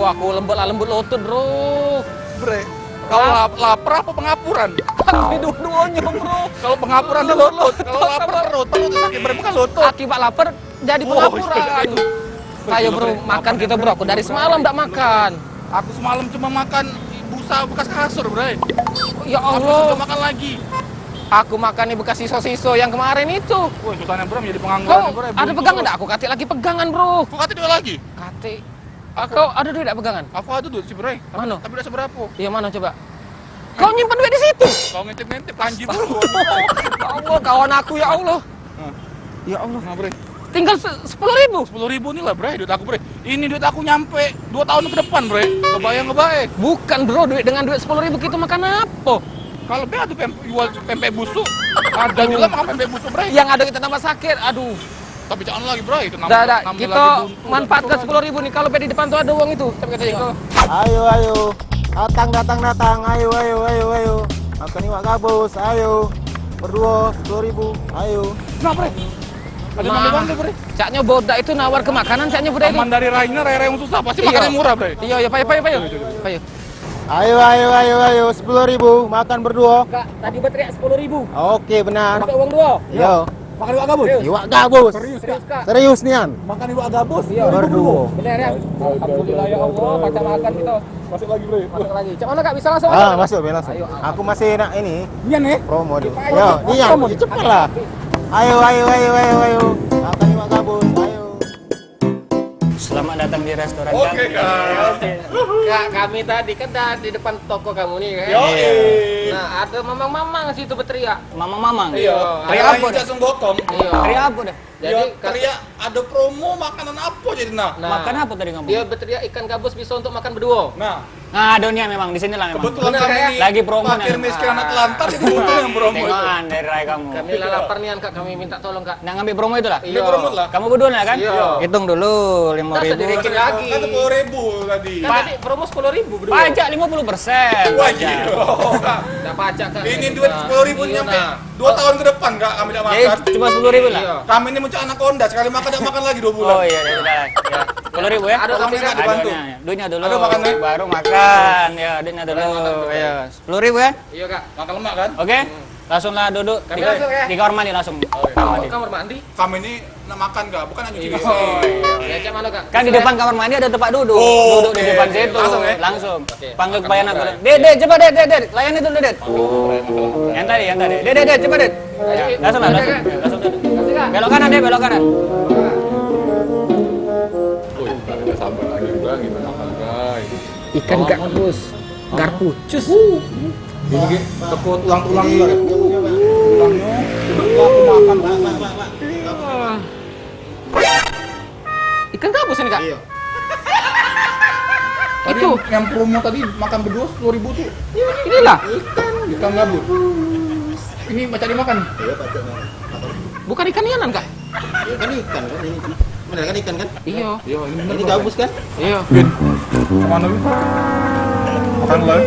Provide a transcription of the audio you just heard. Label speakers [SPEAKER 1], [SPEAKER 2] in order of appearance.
[SPEAKER 1] aku lembut lutut, bro.
[SPEAKER 2] Bre, kalau lapar apa pengapuran?
[SPEAKER 1] Kan dua-duanya, bro.
[SPEAKER 2] Kalau pengapuran di lutut, kalau lapar perut sakit bre, bukan lutut.
[SPEAKER 1] Akibat lapar jadi pengapuran. Ayo bro, makan kita bro. Aku dari semalam tidak makan.
[SPEAKER 2] Aku semalam cuma makan busa bekas kasur, bre.
[SPEAKER 1] Ya
[SPEAKER 2] Aku
[SPEAKER 1] Allah.
[SPEAKER 2] sudah makan lagi.
[SPEAKER 1] Aku makan nih bekas siso-siso yang kemarin itu.
[SPEAKER 2] Wah, susahnya bro menjadi pengangguran,
[SPEAKER 1] Kau
[SPEAKER 2] bre.
[SPEAKER 1] ada pegangan enggak? Aku kate lagi pegangan, bro.
[SPEAKER 2] Kok kata dua lagi?
[SPEAKER 1] Kate. Kau ada duit enggak pegangan?
[SPEAKER 2] Aku ada duit sih, bre.
[SPEAKER 1] Mana?
[SPEAKER 2] Tapi tidak seberapa.
[SPEAKER 1] Iya, mana coba? Kau nyimpan duit di situ?
[SPEAKER 2] Kau ngintip-ngintip kanji bro.
[SPEAKER 1] Ya Allah, kawan aku ya Allah. Ya Allah.
[SPEAKER 2] Nah, bre.
[SPEAKER 1] Tinggal 10.000.
[SPEAKER 2] 10.000 nih lah, bre, duit aku, bre. Ini duit aku nyampe 2 tahun ke depan, bre. Kebayang ngebaik.
[SPEAKER 1] Bukan bro, dengan duit 10.000 kita makan apa?
[SPEAKER 2] Kalau be ada jual pempek busuk, ada juga makan pempek busuk, bre.
[SPEAKER 1] Yang ada kita tambah sakit, aduh.
[SPEAKER 2] Tapi jangan lagi, bre. Itu
[SPEAKER 1] Dah, kita manfaatkan 10.000 nih. Kalau di depan tuh ada uang itu. Tapi katanya kau.
[SPEAKER 3] Ayo. Datang. Ayo. Makan iwak gabus, ayo. Berdua 10.000, ayo.
[SPEAKER 2] Nah, bre. Ada bangga, bre.
[SPEAKER 1] Caknya bodak itu nawar ke makanan, caknya bodak itu.
[SPEAKER 2] Aman dari Raina, rere yang susah, pasti
[SPEAKER 1] Iya.
[SPEAKER 2] makan yang murah, bre.
[SPEAKER 1] Iya, payo.
[SPEAKER 3] Ayo. 10.000, makan berdua.
[SPEAKER 1] Kak, tadi berteriak 10.000.
[SPEAKER 3] Oke, benar.
[SPEAKER 1] Dapat uang 2.
[SPEAKER 3] Yo.
[SPEAKER 4] Makan iwak gabus?
[SPEAKER 3] Iwak gabus.
[SPEAKER 1] Serius, Kak.
[SPEAKER 3] Serius nian.
[SPEAKER 4] Makan iwak gabus?
[SPEAKER 1] Iya.
[SPEAKER 3] Berdua.
[SPEAKER 1] Bener ya? Alhamdulillah ya Allah, baca makan kita.
[SPEAKER 2] Masuk lagi, bre.
[SPEAKER 1] Masuk lagi. Cak mana Kak? Bisa langsung
[SPEAKER 3] Masuk, langsung.
[SPEAKER 1] Ayo.
[SPEAKER 3] Aku masih nak ini
[SPEAKER 4] Iya nih.
[SPEAKER 3] promo dulu. Yo, nian. Cepatlah. Ayo. Makan iwak gabus, ayo.
[SPEAKER 5] Selamat datang di restoran
[SPEAKER 2] Oke,
[SPEAKER 5] kami.
[SPEAKER 2] Kak.
[SPEAKER 1] Kak, kami tadi kan di depan toko kamu nih kan.
[SPEAKER 2] Yoi.
[SPEAKER 1] Nah, ada mamang-mamang situ berteriak.
[SPEAKER 5] Mamang-mamang.
[SPEAKER 2] Iya.
[SPEAKER 5] Teriak apa dah?
[SPEAKER 2] Langsung gotong.
[SPEAKER 1] Iya.
[SPEAKER 5] Teriak apa dah?
[SPEAKER 1] Jadi
[SPEAKER 2] Jadi teriak ada promo makanan apa jadi nah.
[SPEAKER 5] Makan apa tadi ngomong?
[SPEAKER 1] Dia berteriak ikan gabus bisa untuk makan berdua.
[SPEAKER 2] Nah,
[SPEAKER 5] Nah, dunia memang di sinilah memang.
[SPEAKER 2] kebetulan
[SPEAKER 1] Bener,
[SPEAKER 2] kami
[SPEAKER 1] Kak.
[SPEAKER 2] ini
[SPEAKER 5] Lagi promo
[SPEAKER 2] fakir
[SPEAKER 5] nih.
[SPEAKER 2] miskin anak lantar itu betul yang promo itu.
[SPEAKER 5] Tengokan dari rai kamu.
[SPEAKER 1] Kami lah lapar nih Kak, kami minta tolong Kak.
[SPEAKER 5] Nah, ngambil promo itu lah.
[SPEAKER 2] Dia promo lah.
[SPEAKER 5] Kamu berdua lah kan?
[SPEAKER 1] Iya.
[SPEAKER 5] Hitung dulu 5.000.
[SPEAKER 1] Tak sedikit lagi.
[SPEAKER 2] Kan 10.000 tadi.
[SPEAKER 1] Kan tadi promo 10.000 berdua.
[SPEAKER 5] Pajak 50%.
[SPEAKER 2] Wah, gila.
[SPEAKER 1] Udah pajak Kak.
[SPEAKER 2] Ini duit 10.000
[SPEAKER 1] Iya,
[SPEAKER 2] nyampe
[SPEAKER 1] nah.
[SPEAKER 2] 2 tahun ke depan, Kak, kami tidak
[SPEAKER 5] Jadi
[SPEAKER 2] makan.
[SPEAKER 5] cuma 10.000 lah.
[SPEAKER 1] Iya.
[SPEAKER 2] Kami ini mencari anaconda, sekali makan tidak makan lagi 2 bulan.
[SPEAKER 5] Oh iya, sudah. Ya. 10.000 ya?
[SPEAKER 1] Ada
[SPEAKER 2] Kami
[SPEAKER 1] sampai
[SPEAKER 2] nggak dibantu.
[SPEAKER 5] Duitnya dulu.
[SPEAKER 2] Ada makannya?
[SPEAKER 5] Baru makan. Ya, duitnya dulu. Ya. 10.000 ya?
[SPEAKER 1] Iya Kak.
[SPEAKER 2] Makan lemak kan?
[SPEAKER 5] Oke? Langsunglah duduk
[SPEAKER 1] Kami langsung ya?
[SPEAKER 5] di kamar mandi langsung. Kamar mandi.
[SPEAKER 1] Kamar mandi.
[SPEAKER 2] Kami ini nak makan, Kak, bukan nak cuci WC.
[SPEAKER 1] Ya, cak mana Kak?
[SPEAKER 5] Kan di depan kamar mandi ada tempat duduk.
[SPEAKER 2] Oh,
[SPEAKER 5] Duduk di
[SPEAKER 2] oke.
[SPEAKER 5] depan situ.
[SPEAKER 2] Langsung ya?
[SPEAKER 5] Langsung.
[SPEAKER 1] Oke.
[SPEAKER 5] Panggil
[SPEAKER 1] Makan
[SPEAKER 5] pelayan aku.
[SPEAKER 1] makan.
[SPEAKER 5] Ded, coba Ded. Layani dulu, Ded. Yang tadi. Ded, coba Ded. Ya, langsung lah, langsung. Ya, langsung duduk.
[SPEAKER 1] Kasih Kak.
[SPEAKER 5] Belok kanan, Ded, belok kanan.
[SPEAKER 2] Wih, kita sabar lagi juga kita makan, guys.
[SPEAKER 1] Ikan gabus. Garpucus.
[SPEAKER 2] Ini tepuk tulang-tulang juga. Tulangnya udah aku makan, Pak.
[SPEAKER 1] Ikan gabus ini Kak?
[SPEAKER 2] Iya. Tadi
[SPEAKER 1] Itu.
[SPEAKER 2] yang promo tadi makan berdua 10.000 tuh.
[SPEAKER 1] Inilah.
[SPEAKER 2] Ikan gabus. Ini baca dimakan.
[SPEAKER 1] Bukan ikan ianan Kak?
[SPEAKER 3] Kan ikan kan ini. Benar kan ikan kan?
[SPEAKER 1] Iya.
[SPEAKER 2] Iya, ini bener.
[SPEAKER 3] Ini gabus kan?
[SPEAKER 1] Iya.
[SPEAKER 2] Bin. Kemana, Bin? Makan lah.